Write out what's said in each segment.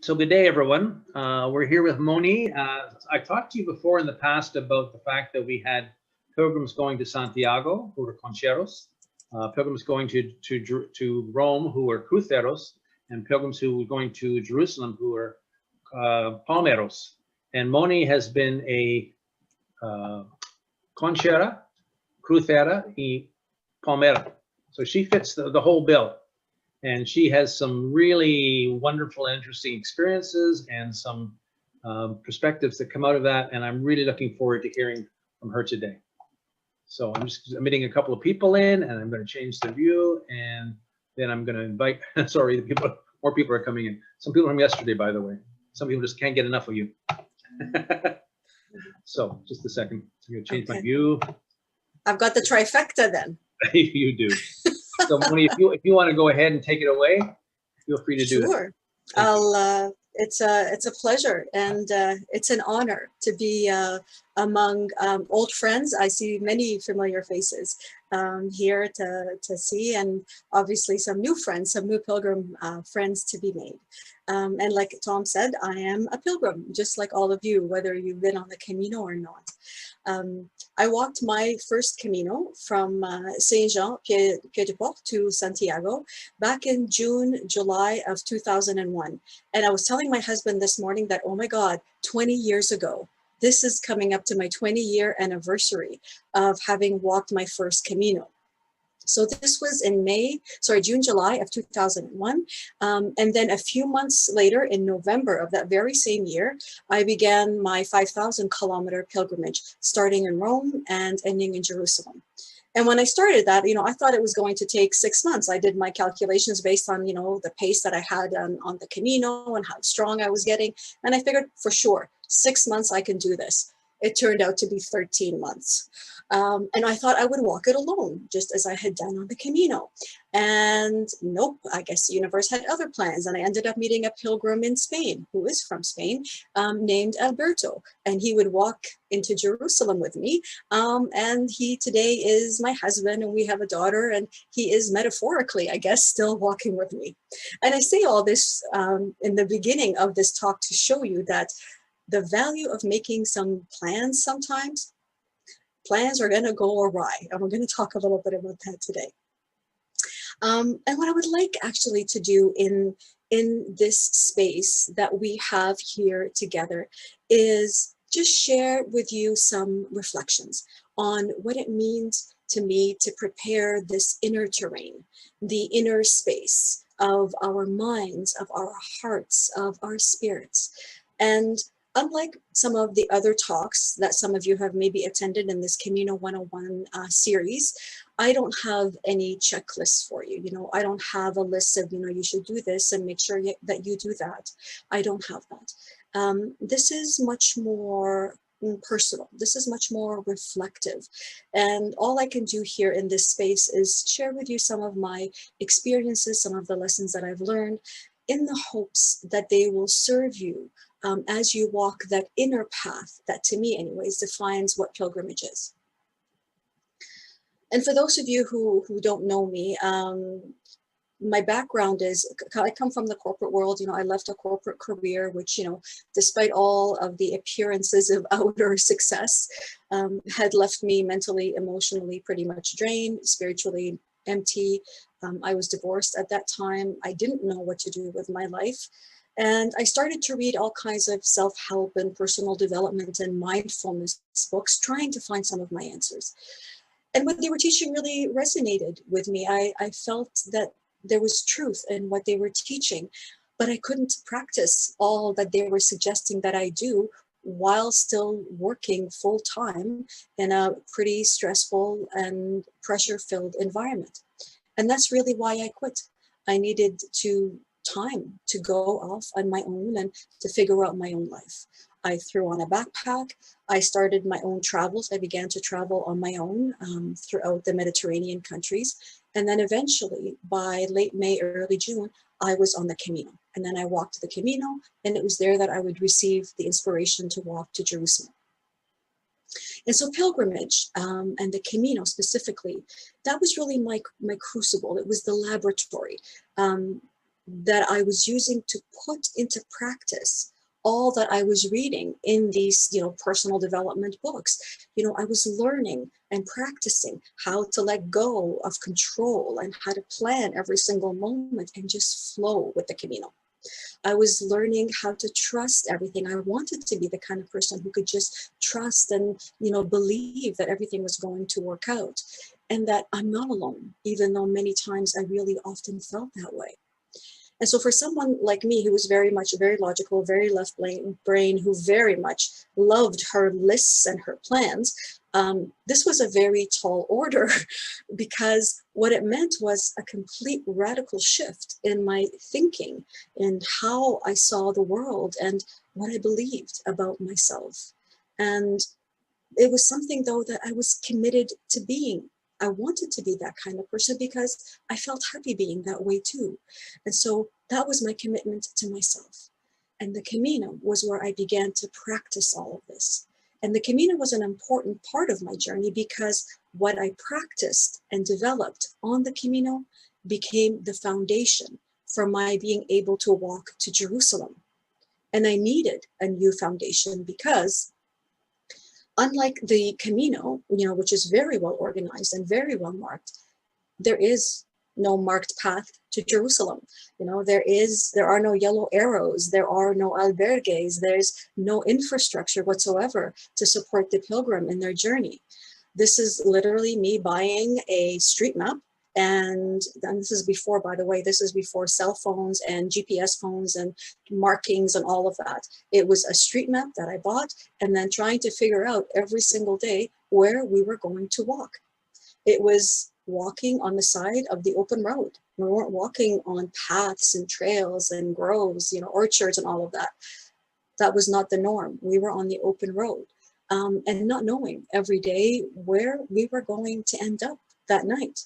So good day, everyone. We're here with Mony. I talked to you before in the past about the fact that we had pilgrims going to Santiago, who were concheros, pilgrims going to Rome, who were cruceros, and pilgrims who were going to Jerusalem, who were palmeros. And Mony has been a conchera, crucera, y palmera. So she fits the whole bill. And she has some really wonderful and interesting experiences and some perspectives that come out of that. And I'm really looking forward to hearing from her today. So I'm just admitting a couple of people in, and I'm going to change the view, and then I'm going to invite, sorry, more people are coming in. Some people from yesterday, by the way. Some people just can't get enough of you. So just a second. I'm going to change my view. I've got the trifecta then. You do. So Mony, if you want to go ahead and take it away, feel free to do that. Sure. It's a pleasure, and it's an honor to be among old friends. I see many familiar faces here to see, and obviously some new friends, some new pilgrim friends to be made. And like Tom said, I am a pilgrim, just like all of you, whether you've been on the Camino or not. I walked my first Camino from Saint-Jean, Pied-de-Port to Santiago back in July of 2001. And I was telling my husband this morning that, oh my God, 20 years ago, this is coming up to my 20-year anniversary of having walked my first Camino. So this was in June, July of 2001. And then a few months later, in November of that very same year, I began my 5,000 kilometer pilgrimage, starting in Rome and ending in Jerusalem. And when I started that, I thought it was going to take 6 months. I did my calculations based on, the pace that I had on the Camino and how strong I was getting. And I figured for sure, 6 months I can do this. It turned out to be 13 months. And I thought I would walk it alone, just as I had done on the Camino. And nope, I guess the universe had other plans. And I ended up meeting a pilgrim in Spain, who is from Spain, named Alberto. And he would walk into Jerusalem with me. And he today is my husband, and we have a daughter, and he is metaphorically, I guess, still walking with me. And I say all this in the beginning of this talk to show you that the value of making some plans sometimes, plans are going to go awry, and we're going to talk a little bit about that today. And what I would like actually to do in this space that we have here together is just share with you some reflections on what it means to me to prepare this inner terrain, the inner space of our minds, of our hearts, of our spirits. And unlike some of the other talks that some of you have maybe attended in this Camino 101 series, I don't have any checklists for you. I don't have a list of, you should do this and make sure that you do that. I don't have that. This is much more personal. This is much more reflective. And all I can do here in this space is share with you some of my experiences, some of the lessons that I've learned, in the hopes that they will serve you as you walk that inner path that, to me anyways, defines what pilgrimage is. And for those of you who don't know me, my background is, I come from the corporate world. I left a corporate career, which, despite all of the appearances of outer success, had left me mentally, emotionally pretty much drained, spiritually empty. I was divorced at that time. I didn't know what to do with my life. And I started to read all kinds of self-help and personal development and mindfulness books, trying to find some of my answers. And what they were teaching really resonated with me. I felt that there was truth in what they were teaching, but I couldn't practice all that they were suggesting that I do while still working full-time in a pretty stressful and pressure-filled environment. And that's really why I quit. I needed time to go off on my own and to figure out my own life. I threw on a backpack. I started my own travels. I began to travel on my own throughout the Mediterranean countries. And then eventually, by late May, early June, I was on the Camino. And then I walked the Camino, and it was there that I would receive the inspiration to walk to Jerusalem. And so pilgrimage and the Camino specifically, that was really my crucible. It was the laboratory. that I was using to put into practice all that I was reading in these, personal development books. I was learning and practicing how to let go of control and how to plan every single moment and just flow with the Camino. I was learning how to trust everything. I wanted to be the kind of person who could just trust and, believe that everything was going to work out and that I'm not alone, even though many times I really often felt that way. And so for someone like me, who was very logical, very left brain, who very much loved her lists and her plans, this was a very tall order because what it meant was a complete radical shift in my thinking, in how I saw the world and what I believed about myself. And it was something, though, that I was committed to being. I wanted to be that kind of person because I felt happy being that way too. And so that was my commitment to myself. And the Camino was where I began to practice all of this. And the Camino was an important part of my journey because what I practiced and developed on the Camino became the foundation for my being able to walk to Jerusalem. And I needed a new foundation because unlike the Camino, which is very well organized and very well marked, there is no marked path to Jerusalem. There are no yellow arrows, there are no albergues, there's no infrastructure whatsoever to support the pilgrim in their journey. This is literally me buying a street map. And this is before, by the way, this is before cell phones and GPS phones and markings and all of that. It was a street map that I bought and then trying to figure out every single day where we were going to walk. It was walking on the side of the open road. We weren't walking on paths and trails and groves, orchards and all of that. That was not the norm. We were on the open road and not knowing every day where we were going to end up that night.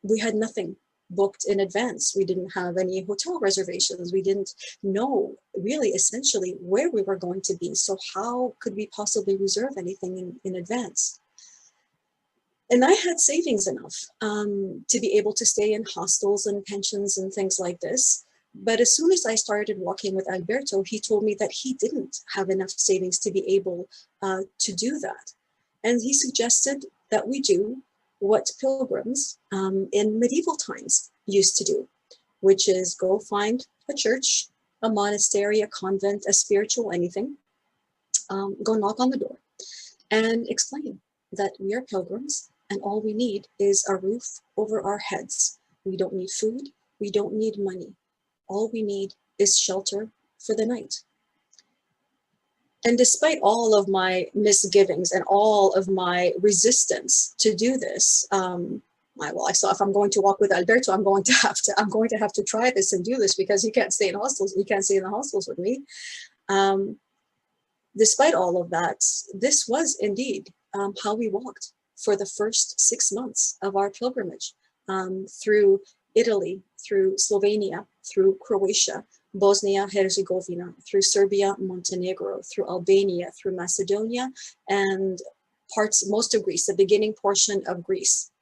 We had nothing booked in advance. We didn't have any hotel reservations. We didn't know really essentially where we were going to be. So how could we possibly reserve anything in advance? And I had savings enough to be able to stay in hostels and pensions and things like this. But as soon as I started walking with Alberto, he told me that he didn't have enough savings to be able to do that. And he suggested that we do what pilgrims in medieval times used to do, which is go find a church, a monastery, a convent, a spiritual anything, go knock on the door and explain that we are pilgrims and all we need is a roof over our heads. We don't need food, we don't need money. All we need is shelter for the night. And despite all of my misgivings and all of my resistance to do this, I saw if I'm going to walk with Alberto, I'm going to have to try this and do this because he can't stay in hostels. He can't stay in the hostels with me. Despite all of that, this was indeed how we walked for the first 6 months of our pilgrimage through Italy, through Slovenia, through Croatia, Bosnia, Herzegovina, through Serbia, Montenegro, through Albania, through Macedonia, and most of Greece, the beginning portion of Greece.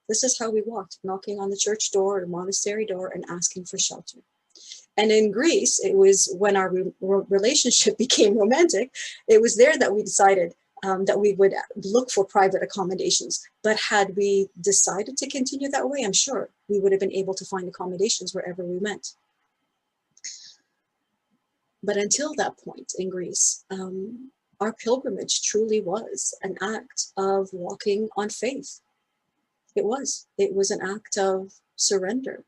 This is how we walked, knocking on the church door or monastery door and asking for shelter. And in Greece, it was when our relationship became romantic, it was there that we decided that we would look for private accommodations. But had we decided to continue that way, I'm sure we would have been able to find accommodations wherever we went. But until that point in Greece, our pilgrimage truly was an act of walking on faith. It was an act of surrender,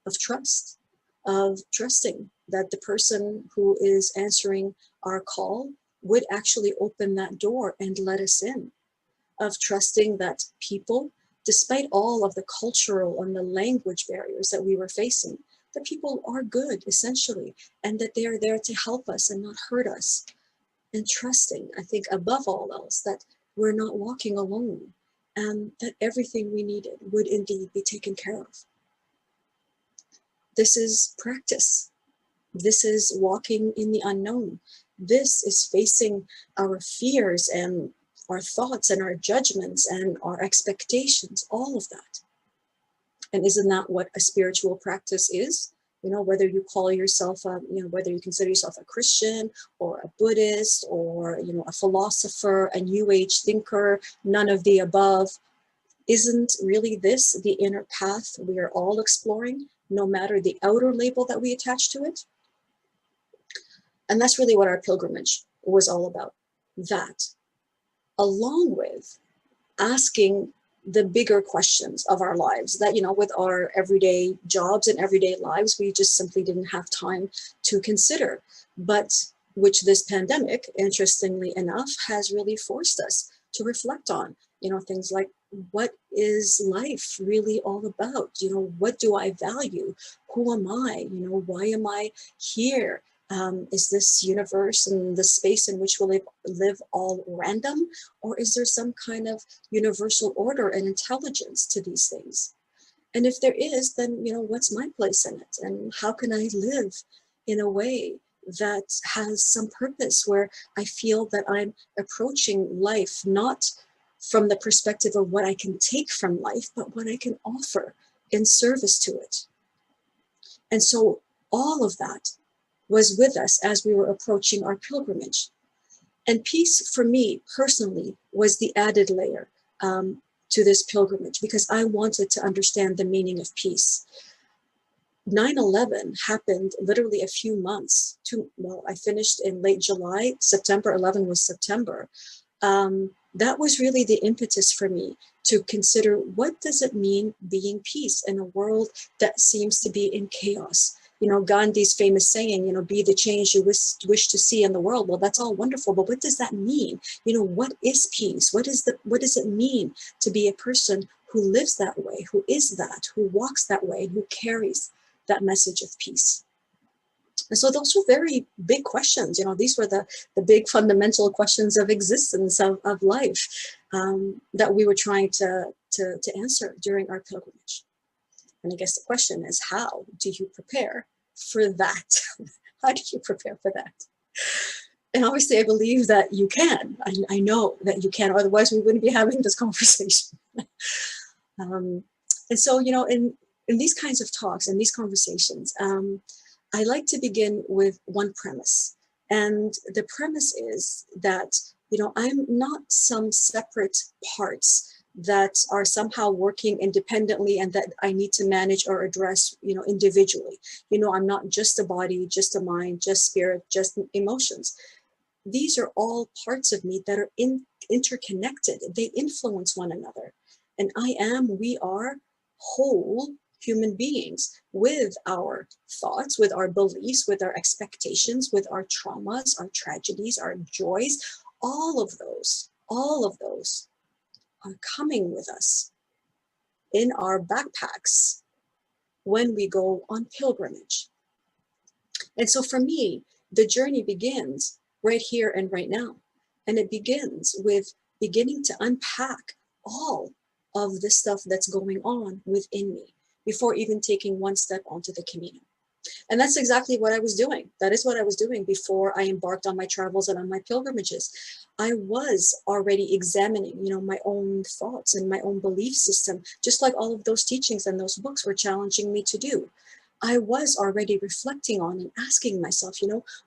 of trust, of trusting that the person who is answering our call would actually open that door and let us in, of trusting that people, despite all of the cultural and the language barriers that we were facing, that people are good essentially, and that they are there to help us and not hurt us. And trusting, I think above all else, that we're not walking alone and that everything we needed would indeed be taken care of. This is practice. This is walking in the unknown. This is facing our fears and our thoughts and our judgments and our expectations, all of that. And isn't that what a spiritual practice is? You know, whether you call yourself, whether you consider yourself a Christian or a Buddhist or, a philosopher, a New Age thinker, none of the above. Isn't really this the inner path we are all exploring, no matter the outer label that we attach to it? And that's really what our pilgrimage was all about. That, along with asking the bigger questions of our lives that, with our everyday jobs and everyday lives, we just simply didn't have time to consider, but which this pandemic, interestingly enough, has really forced us to reflect on, things like, what is life really all about? What do I value? Who am I? Why am I here? Is this universe and the space in which we live all random? Or is there some kind of universal order and intelligence to these things? And if there is, then, what's my place in it? And how can I live in a way that has some purpose, where I feel that I'm approaching life not from the perspective of what I can take from life, but what I can offer in service to it. And so all of that was with us as we were approaching our pilgrimage. And peace, for me personally, was the added layer to this pilgrimage, because I wanted to understand the meaning of peace. 9/11 happened literally a few months I finished in late July. September 11 was September. That was really the impetus for me to consider, what does it mean being peace in a world that seems to be in chaos? Gandhi's famous saying, be the change you wish to see in the world. Well, that's all wonderful, but what does that mean? What is peace? What does it mean to be a person who lives that way, who is that, who walks that way, and who carries that message of peace? And so those were very big questions. These were the big fundamental questions of existence, of life, that we were trying to answer during our pilgrimage. And I guess the question is, how do you prepare for that? How do you prepare for that? And obviously, I believe that you can. I know that you can, otherwise we wouldn't be having this conversation. And so, in these kinds of talks and these conversations, I like to begin with one premise. And the premise is that, I'm not some separate parts that are somehow working independently and that I need to manage or address, individually. I'm not just a body, just a mind, just spirit, just emotions. These are all parts of me that are interconnected. They influence one another. And we are whole human beings, with our thoughts, with our beliefs, with our expectations, with our traumas, our tragedies, our joys. All of those are coming with us in our backpacks when we go on pilgrimage. And so for me, the journey begins right here and right now. And it begins with beginning to unpack all of the stuff that's going on within me before even taking one step onto the Camino. And that's exactly what I was doing. That is what I was doing before I embarked on my travels and on my pilgrimages. I was already examining, my own thoughts and my own belief system, just like all of those teachings and those books were challenging me to do. I was already reflecting on and asking myself,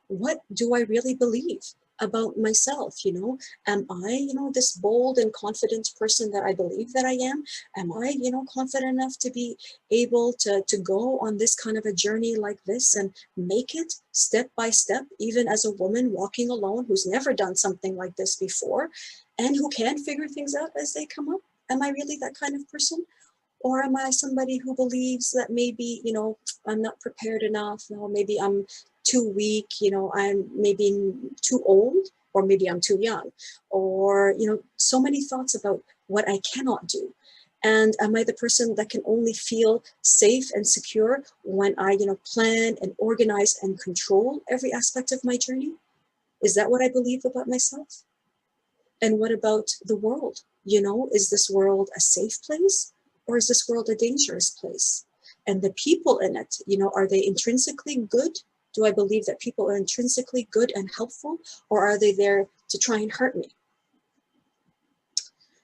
what do I really believe about myself? Am I, this bold and confident person that I believe that I am? Am I, confident enough to be able to go on this kind of a journey like this and make it step by step, even as a woman walking alone who's never done something like this before and who can figure things out as they come up? Am I really that kind of person? Or am I somebody who believes that maybe, I'm not prepared enough, maybe I'm too weak, I'm maybe too old, or maybe I'm too young, or, so many thoughts about what I cannot do. And am I the person that can only feel safe and secure when I, plan and organize and control every aspect of my journey? Is that what I believe about myself? And what about the world? Is this world a safe place? Or is this world a dangerous place? And the people in it, are they intrinsically good? Do I believe that people are intrinsically good and helpful? Or are they there to try and hurt me?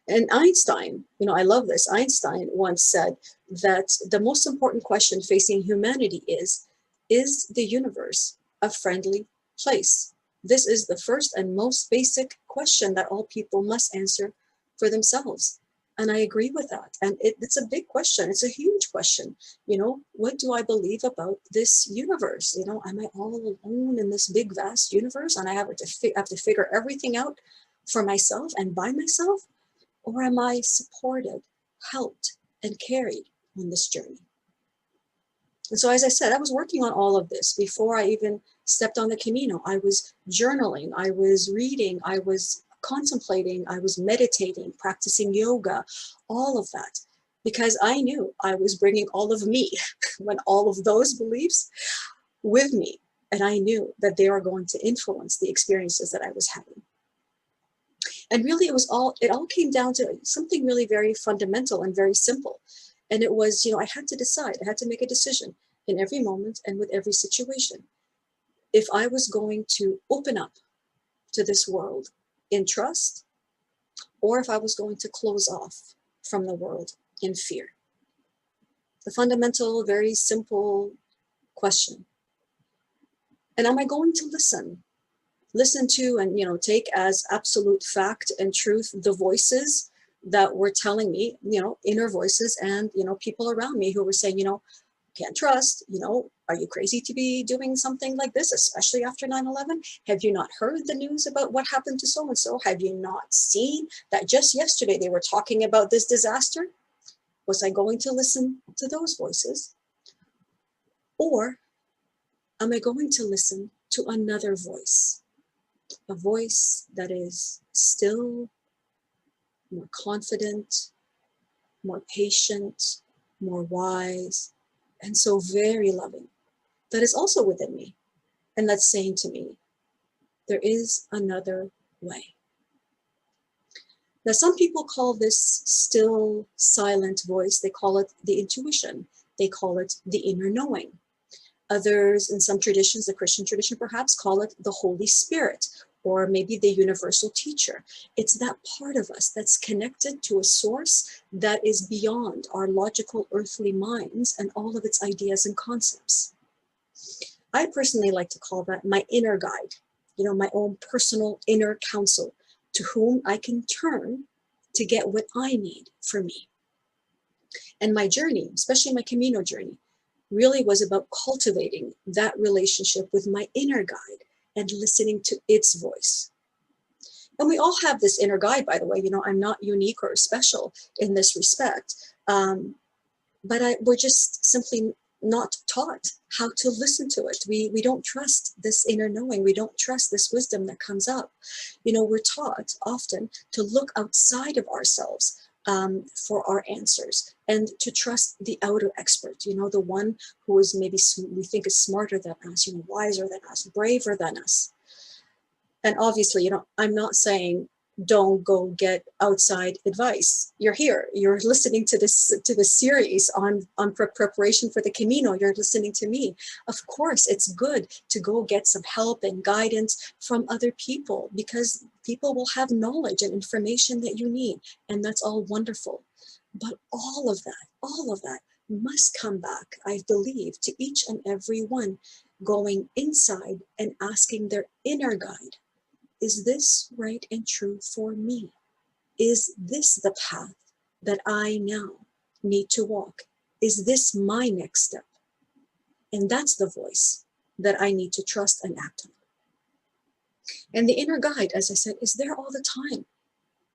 And Einstein, I love this. Einstein once said that the most important question facing humanity is the universe a friendly place? This is the first and most basic question that all people must answer for themselves. And I agree with that. And it's a big question. It's a huge question. What do I believe about this universe? Am I all alone in this big, vast universe and I have to figure everything out for myself and by myself? Or am I supported, helped, and carried on this journey? And so, as I said, I was working on all of this before I even stepped on the Camino. I was journaling, I was reading, I was contemplating, I was meditating, practicing yoga, all of that, because I knew I was bringing all of me, when all of those beliefs with me. And I knew that they are going to influence the experiences that I was having. And really, it all came down to something really very fundamental and very simple. And it was, I had to decide, I had to make a decision in every moment and with every situation. If I was going to open up to this world in trust, or if I was going to close off from the world in fear. The fundamental, very simple question. And am I going to listen to and take as absolute fact and truth the voices that were telling me, inner voices and people around me who were saying, can't trust, are you crazy to be doing something like this, especially after 9/11? Have you not heard the news about what happened to so and so? Have you not seen that just yesterday they were talking about this disaster? Was I going to listen to those voices? Or am I going to listen to another voice? A voice that is still, more confident, more patient, more wise, and so very loving, that is also within me. And that's saying to me, there is another way. Now, some people call this still, silent voice, they call it the intuition. They call it the inner knowing. Others, in some traditions, the Christian tradition perhaps, call it the Holy Spirit, or maybe the universal teacher. It's that part of us that's connected to a source that is beyond our logical earthly minds and all of its ideas and concepts. I personally like to call that my inner guide, my own personal inner counsel, to whom I can turn to get what I need for me. And my journey, especially my Camino journey, really was about cultivating that relationship with my inner guide and listening to its voice. And we all have this inner guide, by the way. I'm not unique or special in this respect, but we're just simply not taught how to listen to it. We don't trust this inner knowing. We don't trust this wisdom that comes up. We're taught often to look outside of ourselves for our answers and to trust the outer expert, the one who is maybe we think is smarter than us, wiser than us, braver than us. And obviously, I'm not saying don't go get outside advice. You're here, you're listening to this series on preparation for the Camino. You're listening to me. Of course, it's good to go get some help and guidance from other people, because people will have knowledge and information that you need, and that's all wonderful. But all of that must come back, I believe, to each and every one going inside and asking their inner guide, is this right and true for me? Is this the path that I now need to walk? Is this my next step? And that's the voice that I need to trust and act on. And the inner guide, as I said, is there all the time.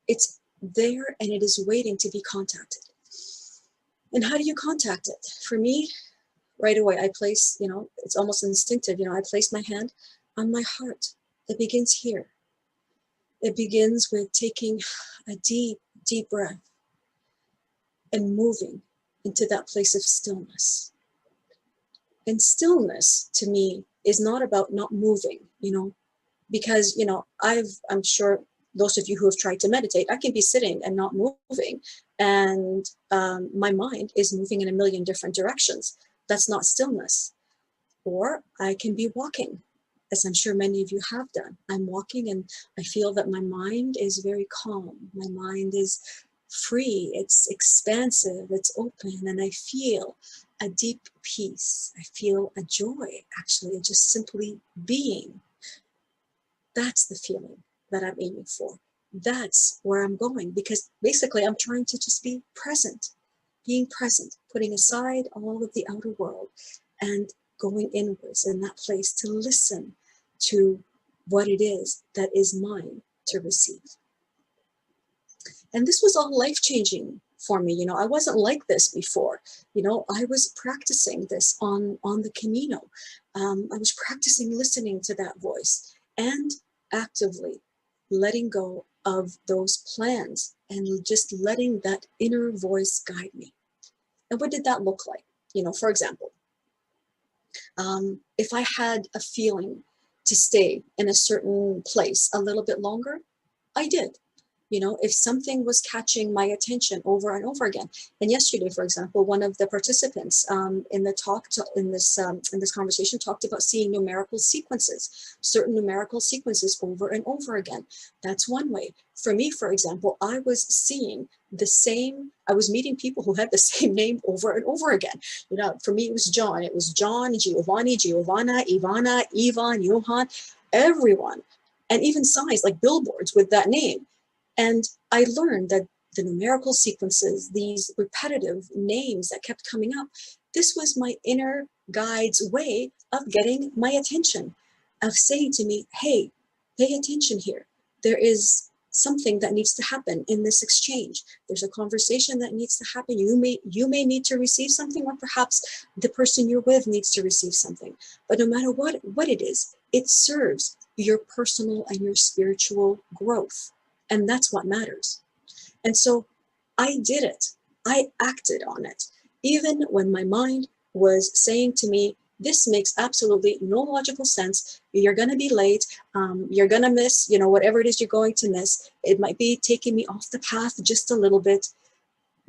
It's there and it is waiting to be contacted. And how do you contact it? For me, right away, I place, it's almost instinctive, I place my hand on my heart. It begins here. It begins with taking a deep, deep breath and moving into that place of stillness. And stillness to me is not about not moving, because, I'm sure those of you who have tried to meditate, I can be sitting and not moving, and my mind is moving in a million different directions. That's not stillness. Or I can be walking as I'm sure many of you have done, I'm walking and I feel that my mind is very calm. My mind is free, it's expansive, it's open, and I feel a deep peace. I feel a joy, actually, just simply being. That's the feeling that I'm aiming for. That's where I'm going, because basically I'm trying to just be present, being present, putting aside all of the outer world and going inwards in that place to listen to what it is that is mine to receive. And this was all life-changing for me. I wasn't like this before. I was practicing this on the Camino. I was practicing listening to that voice and actively letting go of those plans and just letting that inner voice guide me. And what did that look like? For example, if I had a feeling to stay in a certain place a little bit longer, I did. If something was catching my attention over and over again. And yesterday, for example, one of the participants in this conversation talked about seeing numerical sequences, certain numerical sequences over and over again. That's one way. For me, for example, I was seeing I was meeting people who had the same name over and over again. For me, it was John. It was John, Giovanni, Giovanna, Ivana, Ivan, Johan, everyone. And even signs like billboards with that name. And I learned that the numerical sequences, these repetitive names that kept coming up, this was my inner guide's way of getting my attention, of saying to me, hey, pay attention here. There is something that needs to happen in this exchange. There's a conversation that needs to happen. You may need to receive something, or perhaps the person you're with needs to receive something. But no matter what it is, it serves your personal and your spiritual growth. And that's what matters. And so I did it. I acted on it. Even when my mind was saying to me, this makes absolutely no logical sense. You're going to be late. You're going to miss, whatever it is you're going to miss. It might be taking me off the path just a little bit.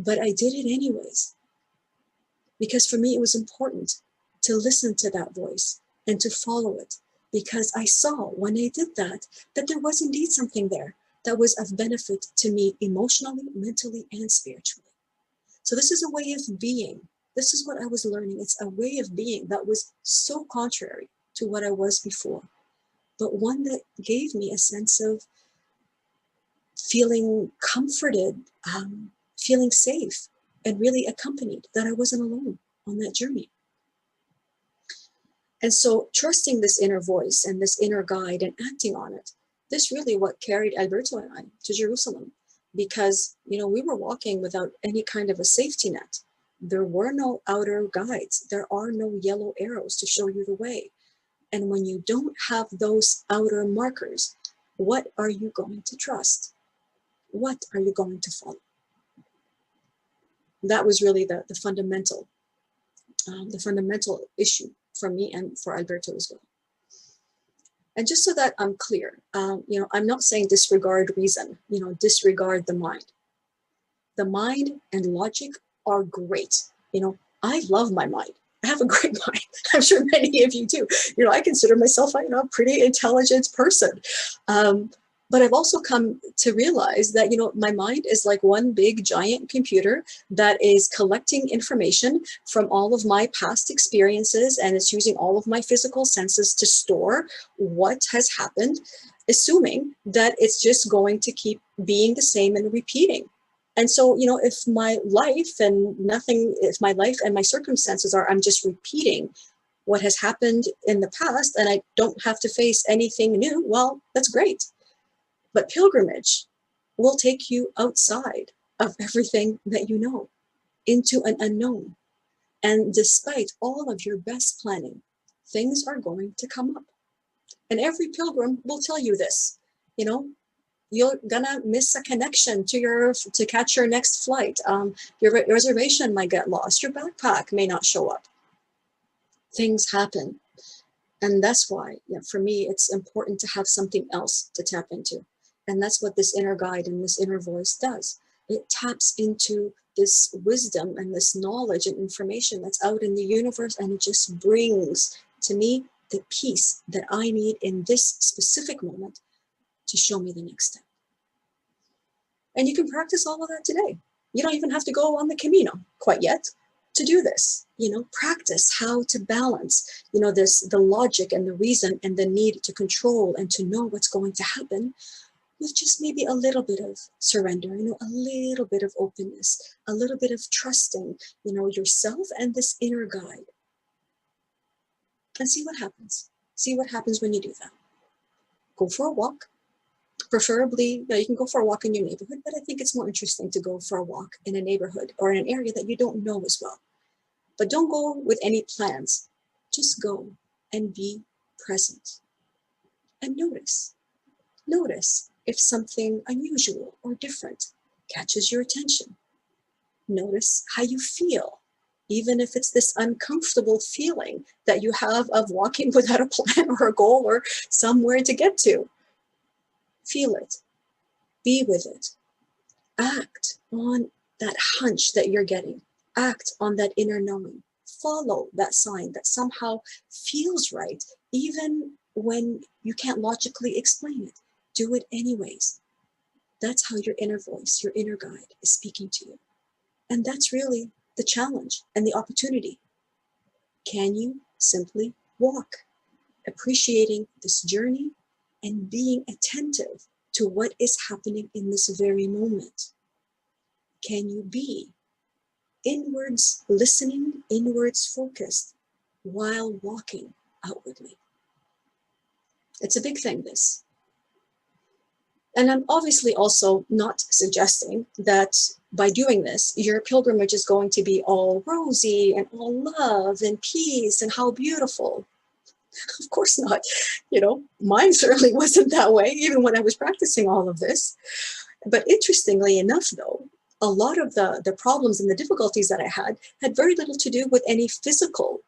But I did it anyways. Because for me, it was important to listen to that voice and to follow it. Because I saw when I did that there was indeed something there that was of benefit to me emotionally, mentally, and spiritually. So this is a way of being. This is what I was learning. It's a way of being that was so contrary to what I was before, but one that gave me a sense of feeling comforted, feeling safe, and really accompanied, that I wasn't alone on that journey. And so trusting this inner voice and this inner guide and acting on it, this really what carried Alberto and I to Jerusalem, because, we were walking without any kind of a safety net. There were no outer guides. There are no yellow arrows to show you the way. And when you don't have those outer markers, what are you going to trust? What are you going to follow? That was really the fundamental issue for me and for Alberto as well. And just so that I'm clear, I'm not saying disregard reason, disregard the mind. The mind and logic are great. I love my mind. I have a great mind. I'm sure many of you do. I consider myself, a pretty intelligent person. But I've also come to realize that, my mind is like one big giant computer that is collecting information from all of my past experiences, and it's using all of my physical senses to store what has happened, assuming that it's just going to keep being the same and repeating. And so, if my life and my circumstances are, I'm just repeating what has happened in the past and I don't have to face anything new, well, that's great. But pilgrimage will take you outside of everything that you know, into an unknown. And despite all of your best planning, things are going to come up. And every pilgrim will tell you this, you're gonna miss a connection to catch your next flight. Your reservation might get lost. Your backpack may not show up. Things happen. And that's why, for me, it's important to have something else to tap into. And that's what this inner guide and this inner voice does. It taps into this wisdom and this knowledge and information that's out in the universe, and it just brings to me the peace that I need in this specific moment to show me the next step. And you can practice all of that today. You don't even have to go on the Camino quite yet to do this. Practice how to balance, the logic and the reason and the need to control and to know what's going to happen with just maybe a little bit of surrender, a little bit of openness, a little bit of trusting, yourself and this inner guide. And see what happens. See what happens when you do that. Go for a walk. Preferably, you can go for a walk in your neighborhood, but I think it's more interesting to go for a walk in a neighborhood or in an area that you don't know as well. But don't go with any plans. Just go and be present. And notice. Notice if something unusual or different catches your attention. Notice how you feel, even if it's this uncomfortable feeling that you have of walking without a plan or a goal or somewhere to get to. Feel it. Be with it. Act on that hunch that you're getting. Act on that inner knowing. Follow that sign that somehow feels right, even when you can't logically explain it. Do it anyways. That's how your inner voice, your inner guide is speaking to you. And that's really the challenge and the opportunity. Can you simply walk, appreciating this journey and being attentive to what is happening in this very moment? Can you be inwards listening, inwards focused while walking outwardly? It's a big thing, this. And I'm obviously also not suggesting that by doing this, your pilgrimage is going to be all rosy and all love and peace and how beautiful. Of course not. Mine certainly wasn't that way, even when I was practicing all of this. But interestingly enough, though, a lot of the problems and the difficulties that I had very little to do with any physical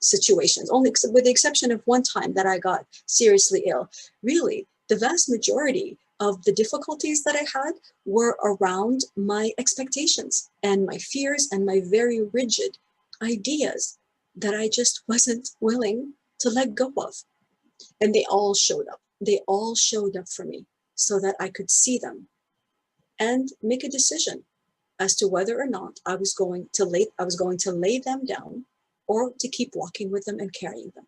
situations, only with the exception of one time that I got seriously ill. Really, the vast majority of the difficulties that I had were around my expectations and my fears and my very rigid ideas that I just wasn't willing to let go of. And they all showed up. They all showed up for me so that I could see them and make a decision as to whether or not I was going to lay them down or to keep walking with them and carrying them.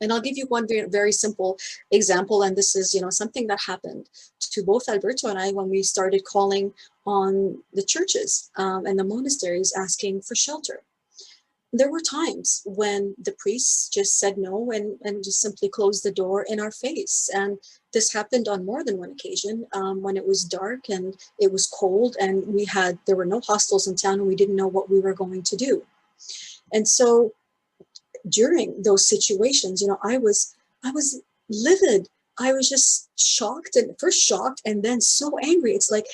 And I'll give you one very, very simple example. And this is, something that happened to both Alberto and I when we started calling on the churches and the monasteries asking for shelter. There were times when the priests just said no and just simply closed the door in our face. And this happened on more than one occasion when it was dark and it was cold and there were no hostels in town and we didn't know what we were going to do. And so during those situations, I was livid. I was just shocked and then so angry. It's like,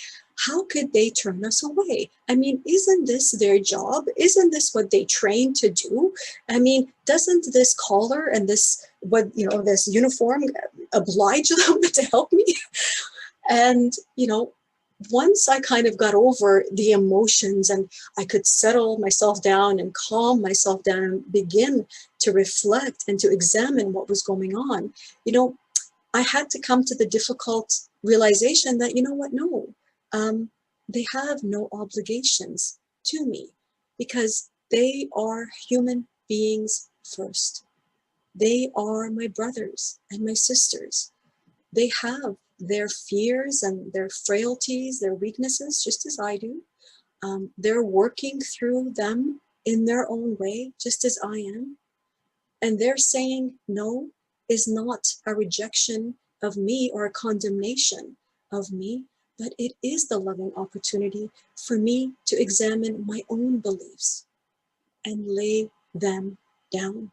how could they turn us away? I mean, isn't this their job? Isn't this what they trained to do? I mean, doesn't this collar and this uniform oblige them to help me? And, once I kind of got over the emotions and I could settle myself down and calm myself down and begin to reflect and to examine what was going on, I had to come to the difficult realization that, no, they have no obligations to me because they are human beings first. They are my brothers and my sisters. They have their fears and their frailties, their weaknesses, just as I do. They're working through them in their own way, just as I am. And they're saying no is not a rejection of me or a condemnation of me, but it is the loving opportunity for me to examine my own beliefs and lay them down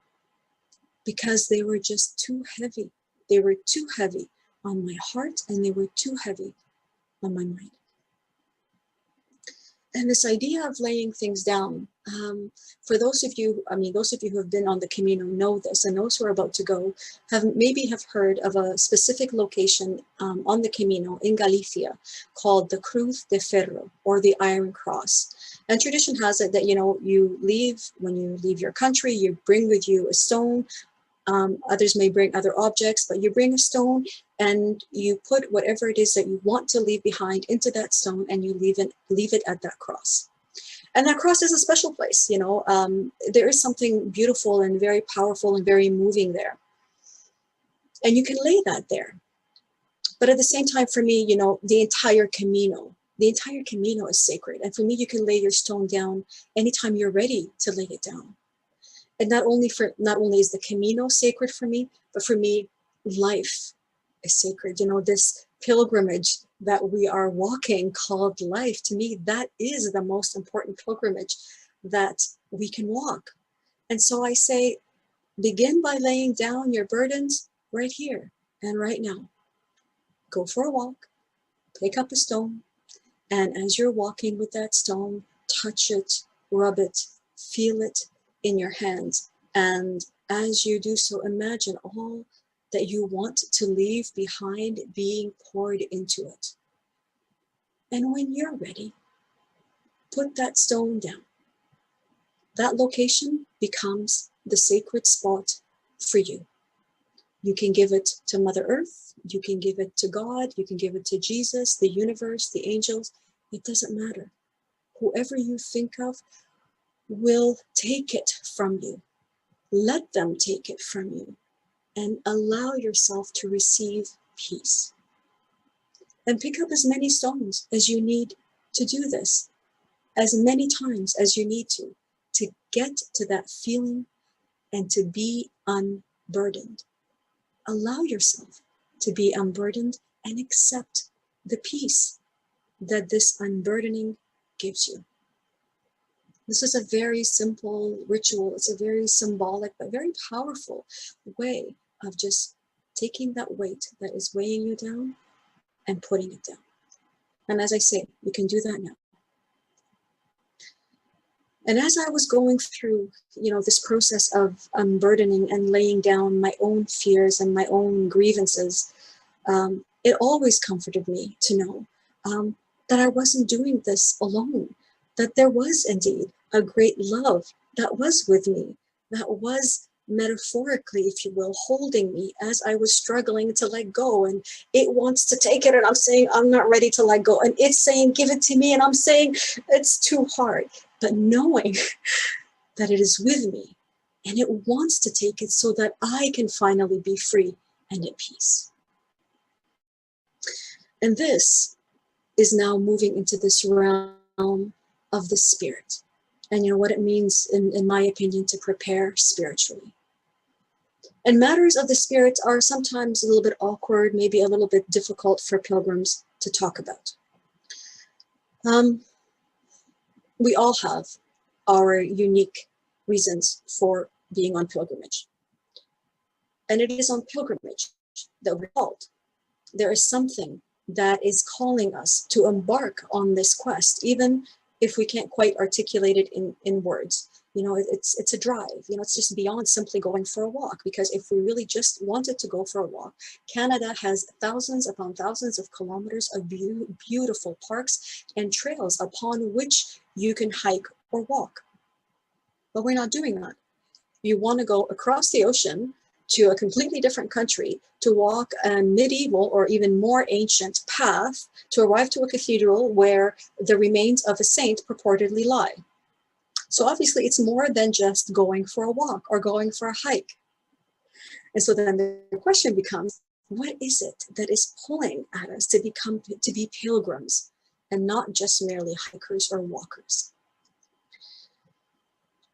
because they were just too heavy. They were too heavy on my heart and they were too heavy on my mind. And this idea of laying things down, for those of you who have been on the Camino know this, and those who are about to go have heard of a specific location on the Camino in Galicia called the Cruz de Ferro, or the Iron Cross. And tradition has it that, when you leave your country, you bring with you a stone Others may bring other objects, but you bring a stone and you put whatever it is that you want to leave behind into that stone, and you leave it at that cross. And that cross is a special place, you know. There is something beautiful and very powerful and very moving there. And you can lay that there. But at the same time, for me, you know, the entire Camino is sacred. And for me, you can lay your stone down anytime you're ready to lay it down. And not only is the Camino sacred for me, but for me, life is sacred. You know, this pilgrimage that we are walking called life, to me, that is the most important pilgrimage that we can walk. And so I say, begin by laying down your burdens right here and right now. Go for a walk, pick up a stone, and as you're walking with that stone, touch it, rub it, feel it in your hands. And as you do so, imagine all that you want to leave behind being poured into it. And when you're ready, put that stone down. That location becomes the sacred spot for you. You can give it to Mother Earth, you can give it to God, you can give it to Jesus, the universe, the angels. It doesn't matter. Whoever you think of will take it from you. Let them take it from you and allow yourself to receive peace. And pick up as many stones as you need to do this, as many times as you need to get to that feeling and to be unburdened. Allow yourself to be unburdened and accept the peace that this unburdening gives you. This is a very simple ritual. It's a very symbolic, but very powerful way of just taking that weight that is weighing you down and putting it down. And as I say, you can do that now. And as I was going through, you know, this process of unburdening and laying down my own fears and my own grievances, it always comforted me to know that I wasn't doing this alone, that there was indeed a great love that was with me, that was metaphorically, if you will, holding me as I was struggling to let go. And it wants to take it, and I'm saying, I'm not ready to let go. And it's saying, give it to me. And I'm saying, it's too hard. But knowing that it is with me and it wants to take it so that I can finally be free and at peace. And this is now moving into this realm of the spirit. And you know what it means, in my opinion, to prepare spiritually. And matters of the spirit are sometimes a little bit awkward, maybe a little bit difficult for pilgrims to talk about. We all have our unique reasons for being on pilgrimage. And it is on pilgrimage that we're called. There is something that is calling us to embark on this quest, even if we can't quite articulate it in words. You know, it's a drive. You know, it's just beyond simply going for a walk, because if we really just wanted to go for a walk, Canada has thousands upon thousands of kilometers of beautiful parks and trails upon which you can hike or walk. But we're not doing that. You want to go across the ocean to a completely different country to walk a medieval or even more ancient path to arrive to a cathedral where the remains of a saint purportedly lie. So obviously it's more than just going for a walk or going for a hike. And so then the question becomes, what is it that is pulling at us to be pilgrims and not just merely hikers or walkers?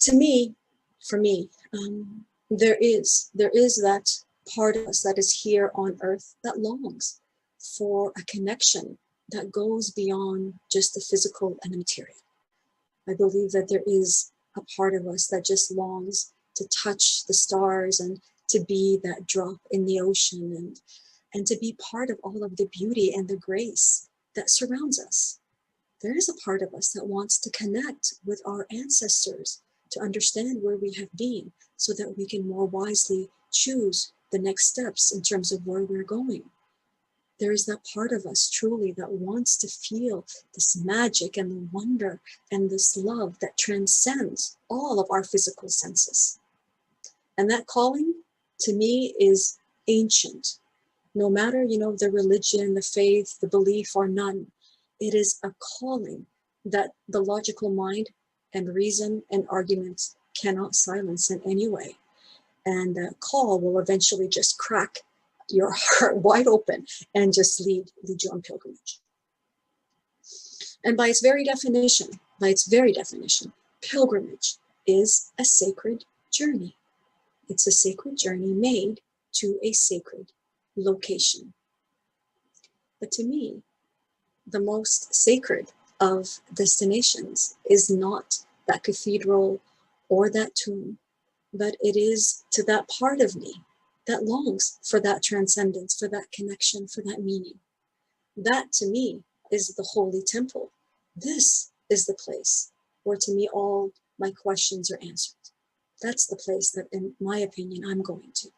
To me, for me, there is that part of us that is here on earth that longs for a connection that goes beyond just the physical and the material. I believe that there is a part of us that just longs to touch the stars and to be that drop in the ocean and to be part of all of the beauty and the grace that surrounds us. There is a part of us that wants to connect with our ancestors, to understand where we have been so that we can more wisely choose the next steps in terms of where we're going. There is that part of us truly that wants to feel this magic and the wonder and this love that transcends all of our physical senses. And that calling to me is ancient. No matter, the religion, the faith, the belief or none, it is a calling that the logical mind and reason and arguments cannot silence in any way. And that call will eventually just crack your heart wide open and just lead you on pilgrimage. And by its very definition, pilgrimage is a sacred journey. It's a sacred journey made to a sacred location. But to me, the most sacred of destinations is not that cathedral or that tomb, but it is to that part of me that longs for that transcendence, for that connection, for that meaning. That to me is the holy temple. This is the place where to me all my questions are answered. That's the place that, in my opinion, I'm going to.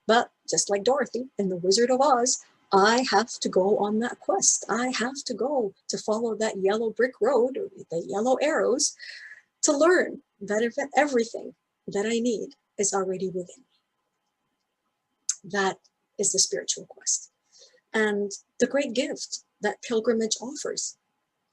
But just like Dorothy in The Wizard of Oz, I have to go on that quest. I have to go to follow that yellow brick road, or the yellow arrows, to learn that everything that I need is already within me. That is the spiritual quest. And the great gift that pilgrimage offers,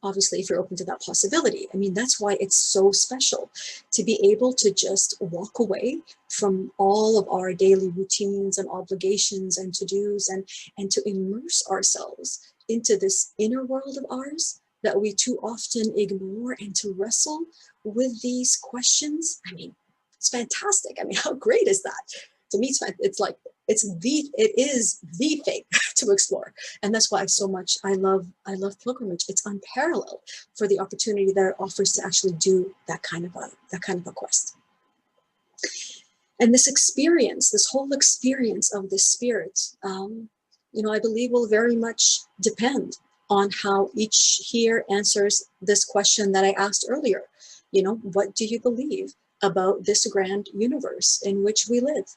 obviously, if you're open to that possibility. I mean, that's why it's so special to be able to just walk away from all of our daily routines and obligations and to-dos and to immerse ourselves into this inner world of ours that we too often ignore, and to wrestle with these questions. I mean, it's fantastic. I mean, how great is that? To me, it is the thing to explore. And that's why I love pilgrimage. It's unparalleled for the opportunity that it offers to actually do that kind of a quest. And this whole experience of the spirit, I believe will very much depend on how each here answers this question that I asked earlier. What do you believe about this grand universe in which we live?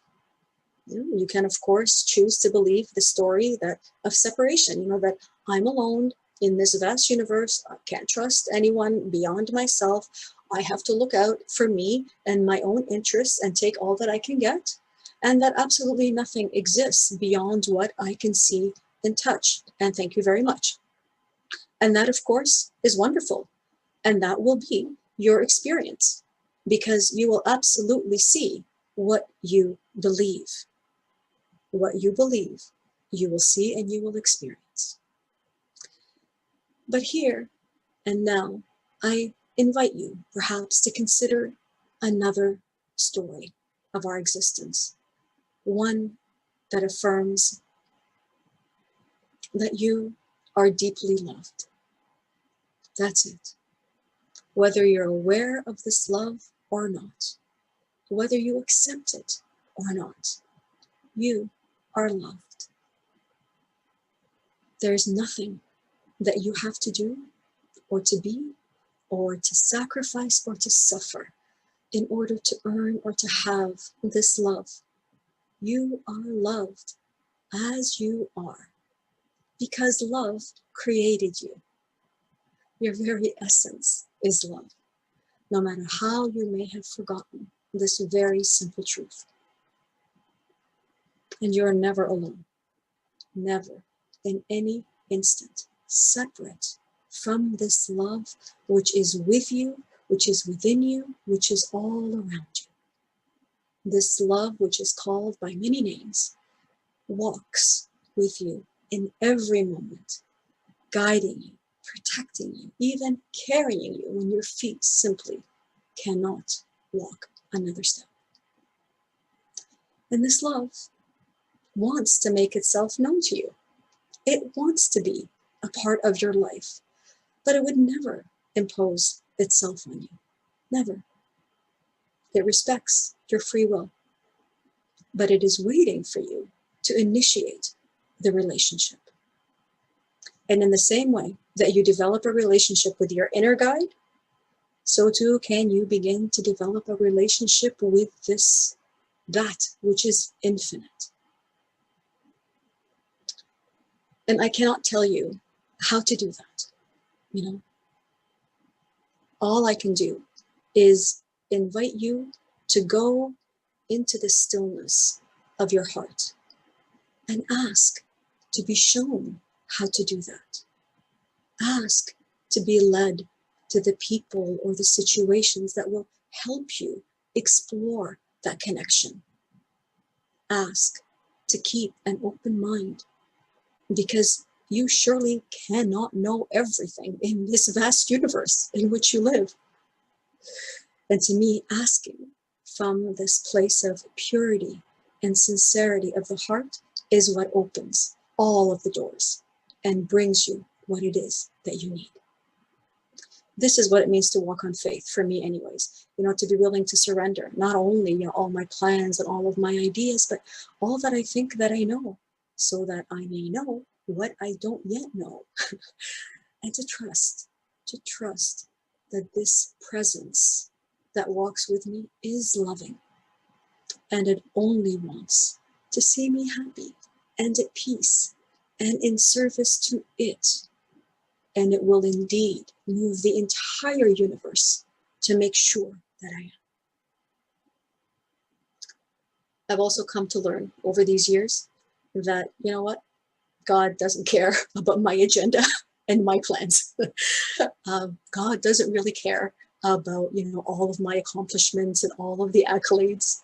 You can, of course, choose to believe the story of separation, that I'm alone in this vast universe. I can't trust anyone beyond myself. I have to look out for me and my own interests and take all that I can get. And that absolutely nothing exists beyond what I can see and touch. And thank you very much. And that, of course, is wonderful. And that will be your experience, because you will absolutely see what you believe. What you believe, you will see and you will experience. But here and now, I invite you perhaps to consider another story of our existence, one that affirms that you are deeply loved. That's it. Whether you're aware of this love or not, whether you accept it or not, you are loved. There's nothing that you have to do or to be or to sacrifice or to suffer in order to earn or to have this love. You are loved as you are, because love created you. Your very essence is love, no matter how you may have forgotten this very simple truth. And you're never alone, never in any instant separate from this love which is with you, which is within you, which is all around you. This love, which is called by many names, walks with you in every moment, guiding you, protecting you, even carrying you when your feet simply cannot walk another step. And this love wants to make itself known to you. It wants to be a part of your life, but it would never impose itself on you. Never. It respects your free will, but it is waiting for you to initiate the relationship. And in the same way that you develop a relationship with your inner guide, so too can you begin to develop a relationship with that which is infinite. And I cannot tell you how to do that. All I can do is invite you to go into the stillness of your heart and ask to be shown how to do that. Ask to be led to the people or the situations that will help you explore that connection. Ask to keep an open mind, because you surely cannot know everything in this vast universe in which you live. And to me, asking from this place of purity and sincerity of the heart is what opens all of the doors and brings you what it is that you need. This is what it means to walk on faith, for me anyways, to be willing to surrender, not only all my plans and all of my ideas, but all that I think that I know, so that I may know what I don't yet know. And to trust that this presence that walks with me is loving, and it only wants to see me happy and at peace and in service to it. And it will indeed move the entire universe to make sure that I am. I've also come to learn over these years that, God doesn't care about my agenda and my plans. God doesn't really care about, all of my accomplishments and all of the accolades.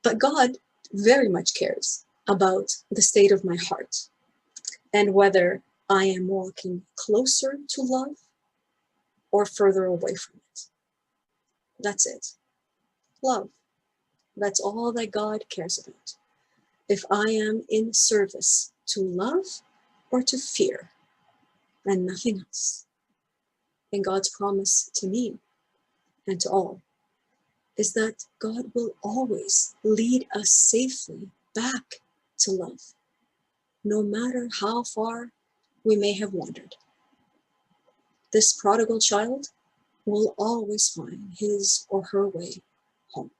But God very much cares about the state of my heart and whether I am walking closer to love or further away from it. That's it. Love. That's all that God cares about. If I am in service to love or to fear, and nothing else. And God's promise to me and to all is that God will always lead us safely back to love, no matter how far we may have wandered. This prodigal child will always find his or her way home.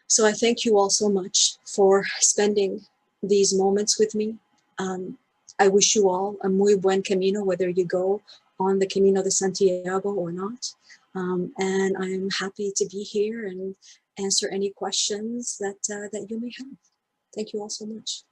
So I thank you all so much for spending these moments with me. I wish you all a muy buen camino, whether you go on the Camino de Santiago or not. And I'm happy to be here and answer any questions that you may have. Thank you all so much.